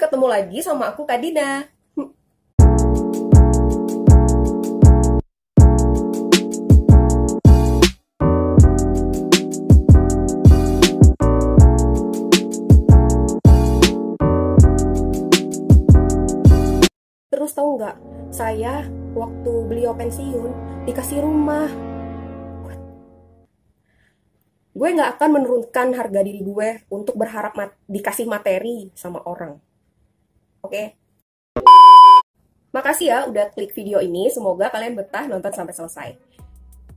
ketemu lagi sama aku Kak Dina. Terus tahu nggak, saya waktu beliau pensiun dikasih rumah. Gue nggak akan menurunkan harga diri gue untuk berharap dikasih materi sama orang. Oke? Makasih ya udah klik video ini, semoga kalian betah nonton sampai selesai.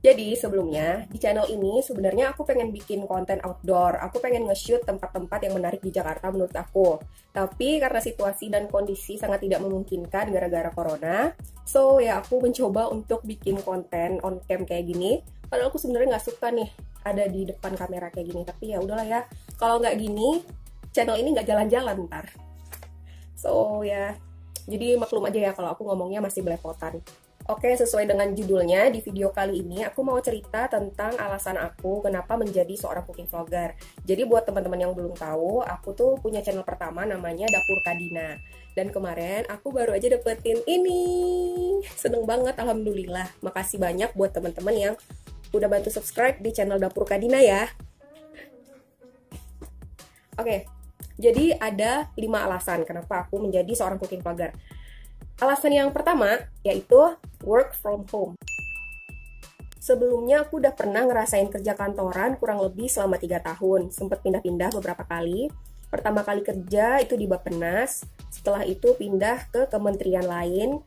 Jadi sebelumnya, di channel ini sebenarnya aku pengen bikin konten outdoor. Aku pengen nge-shoot tempat-tempat yang menarik di Jakarta menurut aku. Tapi karena situasi dan kondisi sangat tidak memungkinkan gara-gara corona, so ya aku mencoba untuk bikin konten on cam kayak gini. Padahal aku sebenarnya nggak suka nih ada di depan kamera kayak gini. Tapi ya udahlah ya, kalau nggak gini, channel ini nggak jalan-jalan ntar. So ya, jadi maklum aja ya kalau aku ngomongnya masih belepotan. Oke, sesuai dengan judulnya, di video kali ini aku mau cerita tentang alasan aku kenapa menjadi seorang cooking vlogger. Jadi buat teman-teman yang belum tahu, aku tuh punya channel pertama namanya Dapur Kak Dina. Dan kemarin aku baru aja dapetin ini. Seneng banget, alhamdulillah. Makasih banyak buat teman-teman yang udah bantu subscribe di channel Dapur Kak Dina ya. Oke, jadi ada 5 alasan kenapa aku menjadi seorang cooking vlogger. Alasan yang pertama yaitu work from home. Sebelumnya aku udah pernah ngerasain kerja kantoran kurang lebih selama 3 tahun. Sempat pindah-pindah beberapa kali. Pertama kali kerja itu di Bappenas, setelah itu pindah ke kementerian lain.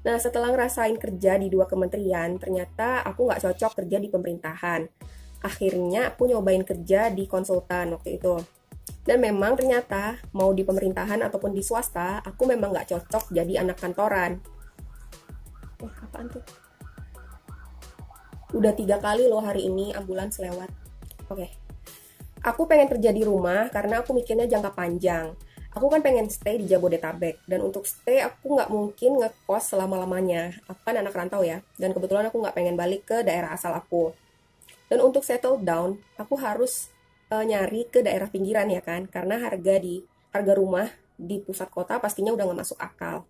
Nah, setelah ngerasain kerja di 2 kementerian, ternyata aku nggak cocok kerja di pemerintahan. Akhirnya aku nyobain kerja di konsultan waktu itu. Dan memang ternyata mau di pemerintahan ataupun di swasta, aku memang nggak cocok jadi anak kantoran. Apaan tuh? Udah 3 kali loh hari ini ambulans lewat. Oke. Aku pengen kerja di rumah karena aku mikirnya jangka panjang. Aku kan pengen stay di Jabodetabek. Dan untuk stay aku nggak mungkin ngekos selama-lamanya. Aku kan anak rantau ya. Dan kebetulan aku nggak pengen balik ke daerah asal aku. Dan untuk settle down, aku harus nyari ke daerah pinggiran ya kan, karena harga rumah di pusat kota pastinya udah nggak masuk akal.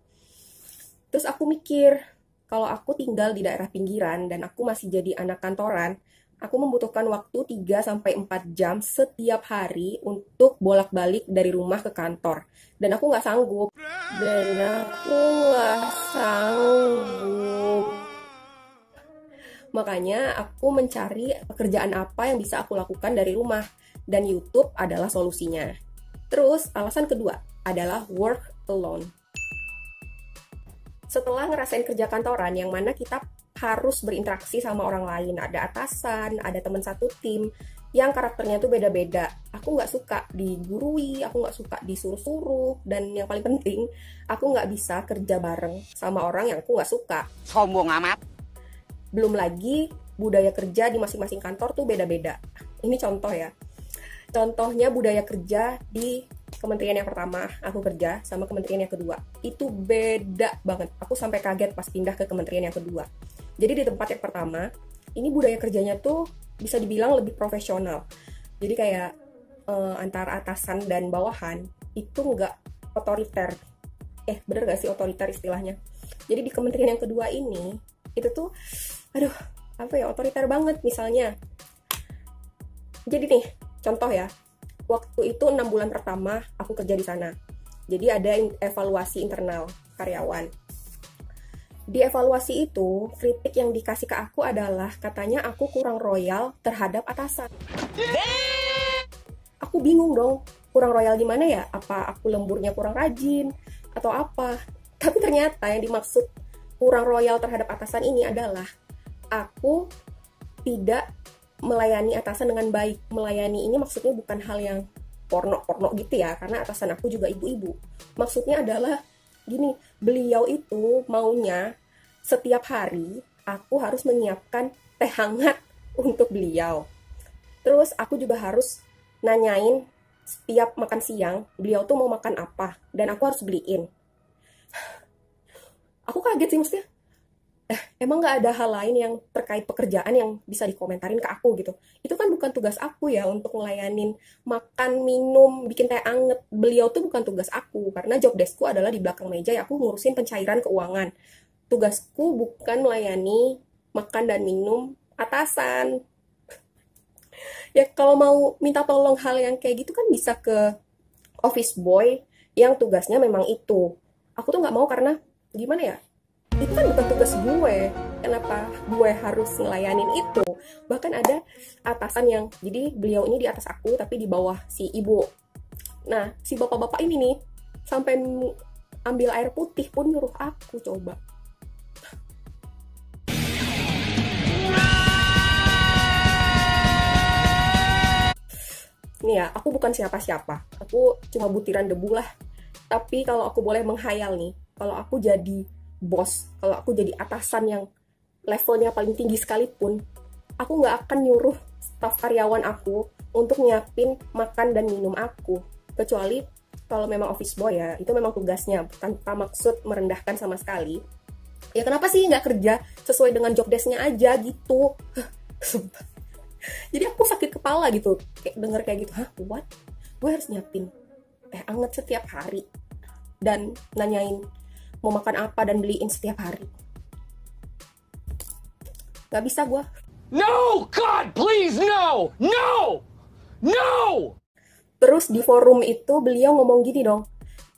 Terus aku mikir, kalau aku tinggal di daerah pinggiran dan aku masih jadi anak kantoran, aku membutuhkan waktu 3-4 jam setiap hari untuk bolak-balik dari rumah ke kantor. Dan aku nggak sanggup. Makanya aku mencari pekerjaan apa yang bisa aku lakukan dari rumah. Dan YouTube adalah solusinya. Terus, alasan kedua adalah work alone. Setelah ngerasain kerja kantoran, yang mana kita harus berinteraksi sama orang lain. Ada atasan, ada teman satu tim, yang karakternya tuh beda-beda. Aku nggak suka digurui, aku nggak suka disuruh-suruh, dan yang paling penting, aku nggak bisa kerja bareng sama orang yang aku nggak suka. Sombong amat. Belum lagi, budaya kerja di masing-masing kantor tuh beda-beda. Ini contoh ya. Contohnya budaya kerja di kementerian yang pertama aku kerja sama kementerian yang kedua. Itu beda banget. Aku sampai kaget pas pindah ke kementerian yang kedua. Jadi di tempat yang pertama, ini budaya kerjanya tuh bisa dibilang lebih profesional. Jadi kayak antara atasan dan bawahan itu nggak otoriter. Bener nggak sih otoriter istilahnya? Jadi di kementerian yang kedua ini, itu tuh, otoriter banget misalnya. Jadi nih, contoh ya, waktu itu 6 bulan pertama aku kerja di sana. Jadi ada evaluasi internal karyawan. Di evaluasi itu, kritik yang dikasih ke aku adalah katanya aku kurang royal terhadap atasan. Aku bingung dong, kurang royal gimana ya? Apa aku lemburnya kurang rajin? Atau apa? Tapi ternyata yang dimaksud kurang royal terhadap atasan ini adalah aku tidak melayani atasan dengan baik. Melayani ini maksudnya bukan hal yang porno-porno gitu ya, karena atasan aku juga ibu-ibu. Maksudnya adalah gini, beliau itu maunya setiap hari aku harus menyiapkan teh hangat untuk beliau. Terus aku juga harus nanyain setiap makan siang, beliau tuh mau makan apa, dan aku harus beliin. Aku kaget sih maksudnya. Emang nggak ada hal lain yang terkait pekerjaan yang bisa dikomentarin ke aku gitu? Itu kan bukan tugas aku ya untuk ngelayanin makan, minum, bikin teh anget. Beliau tuh bukan tugas aku, karena job deskku adalah di belakang meja ya aku ngurusin pencairan keuangan. Tugasku bukan melayani makan dan minum atasan. Ya kalau mau minta tolong hal yang kayak gitu kan bisa ke office boy yang tugasnya memang itu. Aku tuh nggak mau karena gimana ya? Itu kan bukan tugas gue. Kenapa gue harus ngelayanin itu? Bahkan ada atasan yang, jadi beliau ini di atas aku tapi di bawah si ibu. Nah, si bapak-bapak ini nih sampai ambil air putih pun nyuruh aku coba. Nih ya, aku bukan siapa-siapa. Aku cuma butiran debu lah. Tapi kalau aku boleh menghayal nih, kalau aku jadi bos, kalau aku jadi atasan yang levelnya paling tinggi sekalipun, aku nggak akan nyuruh staf karyawan aku untuk nyiapin makan dan minum aku. Kecuali kalau memang office boy ya, itu memang tugasnya, tanpa maksud merendahkan sama sekali. Ya kenapa sih nggak kerja sesuai dengan job desk-nya aja gitu? Sumpah. Jadi aku sakit kepala gitu, kayak denger kayak gitu, hah, what? Gue harus nyiapin teh anget setiap hari dan nanyain mau makan apa dan beliin setiap hari. Gak bisa gue. No, God, please, no, no, no. Terus di forum itu beliau ngomong gini dong.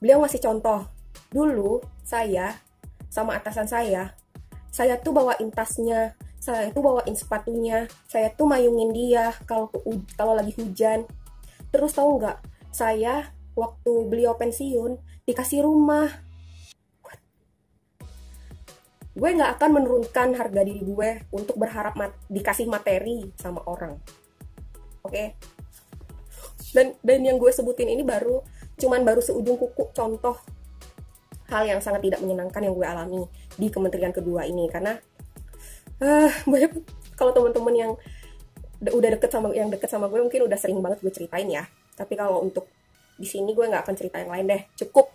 Beliau ngasih contoh. Dulu saya sama atasan saya tuh bawain tasnya, saya tuh bawain sepatunya, saya tuh mayungin dia kalau lagi hujan. Terus tahu nggak, saya waktu beliau pensiun dikasih rumah. Gue nggak akan menurunkan harga diri gue untuk berharap dikasih materi sama orang. Oke? Dan yang gue sebutin ini baru seujung kuku contoh hal yang sangat tidak menyenangkan yang gue alami di kementerian kedua ini. Karena banyak, kalau teman-teman yang udah deket sama gue mungkin udah sering banget gue ceritain ya. Tapi kalau untuk di sini gue nggak akan cerita yang lain deh, cukup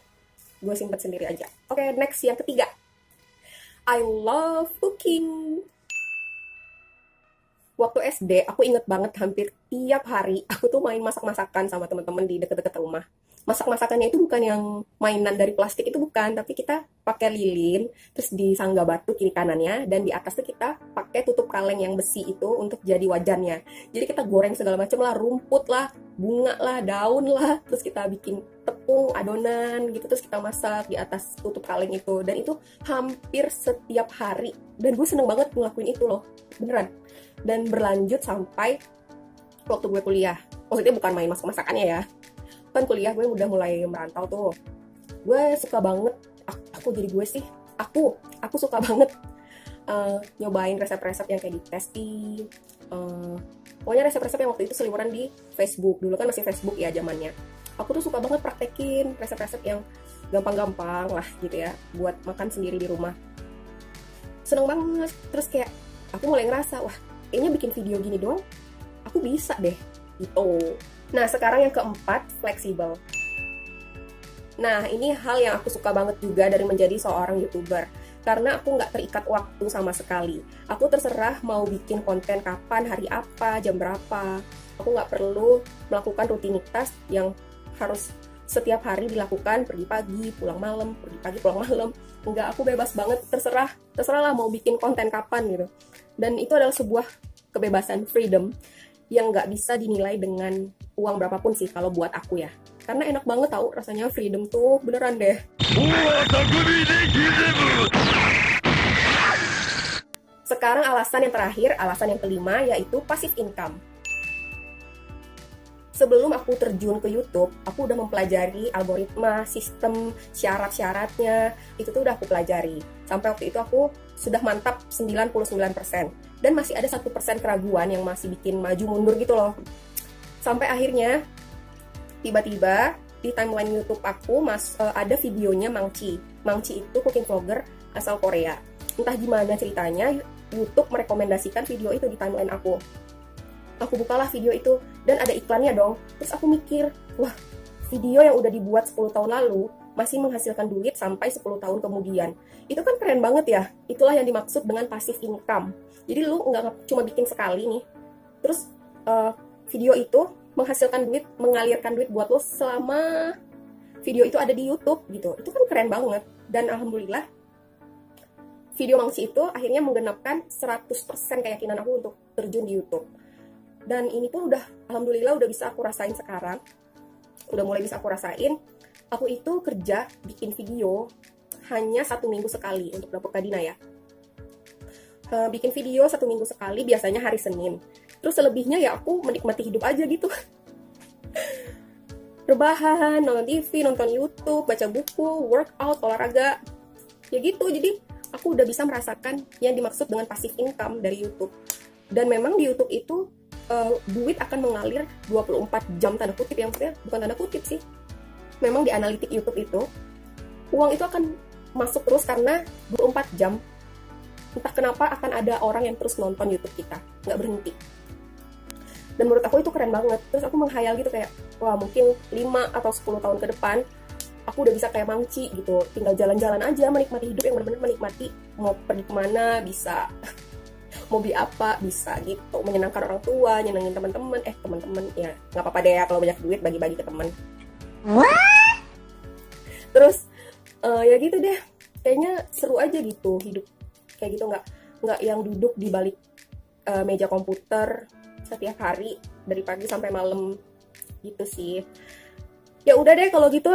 gue simpen sendiri aja. Oke, next, yang ketiga, I love cooking. Waktu SD aku inget banget hampir tiap hari aku tuh main masak-masakan sama teman-teman di deket-deket rumah. Masak-masakannya itu bukan yang mainan dari plastik, itu bukan, tapi kita pakai lilin, terus disangga batu kiri kanannya, dan di atas tuh kita pakai tutup kaleng yang besi itu untuk jadi wajannya. Jadi kita goreng segala macam lah, rumput lah, bunga lah, daun lah, terus kita bikin tepung, adonan gitu, terus kita masak di atas tutup kaleng itu. Dan itu hampir setiap hari, dan gue seneng banget ngelakuin itu loh, beneran. Dan berlanjut sampai waktu gue kuliah. Maksudnya bukan main masak-masakannya ya, kan kuliah gue udah mulai merantau tuh. Gue suka banget, aku suka banget nyobain resep-resep yang kayak di Tasty. Pokoknya resep-resep yang waktu itu seliweran di Facebook. Dulu kan masih Facebook ya zamannya. Aku tuh suka banget praktekin resep-resep yang gampang-gampang lah gitu ya, buat makan sendiri di rumah. Seneng banget. Terus kayak aku mulai ngerasa, wah kayaknya bikin video gini doang aku bisa deh gitu. Nah, sekarang yang keempat, fleksibel. Nah, ini hal yang aku suka banget juga dari menjadi seorang YouTuber. Karena aku nggak terikat waktu sama sekali. Aku terserah mau bikin konten kapan, hari apa, jam berapa. Aku nggak perlu melakukan rutinitas yang harus setiap hari dilakukan, pergi pagi, pulang malam, pergi pagi, pulang malam. Enggak, aku bebas banget, terserah lah mau bikin konten kapan gitu. Dan itu adalah sebuah kebebasan, freedom, yang nggak bisa dinilai dengan uang berapapun sih kalau buat aku ya. Karena enak banget tau rasanya freedom tuh, beneran deh. Sekarang alasan yang terakhir, alasan yang kelima, yaitu passive income. Sebelum aku terjun ke YouTube, aku udah mempelajari algoritma, sistem, syarat-syaratnya, itu tuh udah aku pelajari. Sampai waktu itu aku sudah mantap 99%. Dan masih ada 1% keraguan yang masih bikin maju mundur gitu loh. Sampai akhirnya, tiba-tiba di timeline YouTube aku ada videonya Mangchi. Mangchi itu cooking vlogger asal Korea. Entah gimana ceritanya, YouTube merekomendasikan video itu di timeline aku. Aku bukalah video itu, dan ada iklannya dong. Terus aku mikir, wah, video yang udah dibuat 10 tahun lalu, masih menghasilkan duit sampai 10 tahun kemudian. Itu kan keren banget ya. Itulah yang dimaksud dengan passive income. Jadi lu nggak cuma bikin sekali nih, terus video itu menghasilkan duit, mengalirkan duit buat lo selama video itu ada di YouTube gitu. Itu kan keren banget. Dan alhamdulillah video Mangci itu akhirnya menggenapkan 100% keyakinan aku untuk terjun di YouTube. Dan ini pun alhamdulillah udah bisa aku rasain sekarang. Udah mulai bisa aku rasain. Aku itu kerja bikin video hanya 1 minggu sekali untuk Dapur Kadina ya. Bikin video 1 minggu sekali, biasanya hari Senin. Terus selebihnya ya aku menikmati hidup aja gitu. Rebahan, nonton TV, nonton YouTube, baca buku, workout, olahraga. Ya gitu, jadi aku udah bisa merasakan yang dimaksud dengan passive income dari YouTube. Dan memang di YouTube itu duit akan mengalir 24 jam, tanda kutip ya, maksudnya bukan tanda kutip sih. Memang di analitik YouTube itu uang itu akan masuk terus karena 24 jam. Entah kenapa akan ada orang yang terus nonton YouTube kita, nggak berhenti. Dan menurut aku itu keren banget. Terus aku menghayal gitu kayak, wah mungkin 5 atau 10 tahun ke depan aku udah bisa kayak Mangci gitu, tinggal jalan-jalan aja, menikmati hidup yang benar-benar menikmati, mau pergi kemana bisa, mau beli apa bisa gitu, menyenangkan orang tua, nyenengin teman-teman, teman-teman ya nggak apa-apa deh ya kalau banyak duit bagi-bagi ke teman. Terus ya gitu deh, kayaknya seru aja gitu hidup kayak gitu, nggak yang duduk di balik meja komputer setiap hari dari pagi sampai malam gitu sih. Ya udah deh kalau gitu.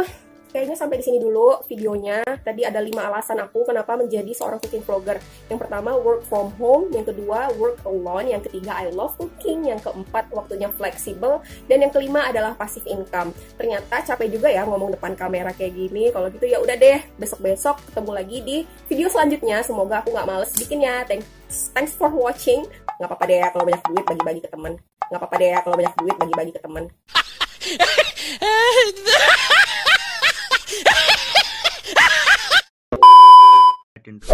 Kayaknya sampai di sini dulu videonya. Tadi ada 5 alasan aku kenapa menjadi seorang cooking vlogger. Yang pertama, work from home. Yang kedua, work alone. Yang ketiga, I love cooking. Yang keempat, waktunya fleksibel. Dan yang kelima adalah passive income. Ternyata capek juga ya ngomong depan kamera kayak gini. Kalau gitu ya udah deh, besok-besok ketemu lagi di video selanjutnya. Semoga aku nggak males bikinnya. Thanks for watching. Nggak apa-apa deh kalau banyak duit bagi-bagi ke teman. Nggak apa-apa deh kalau banyak duit bagi-bagi ke teman. Didn't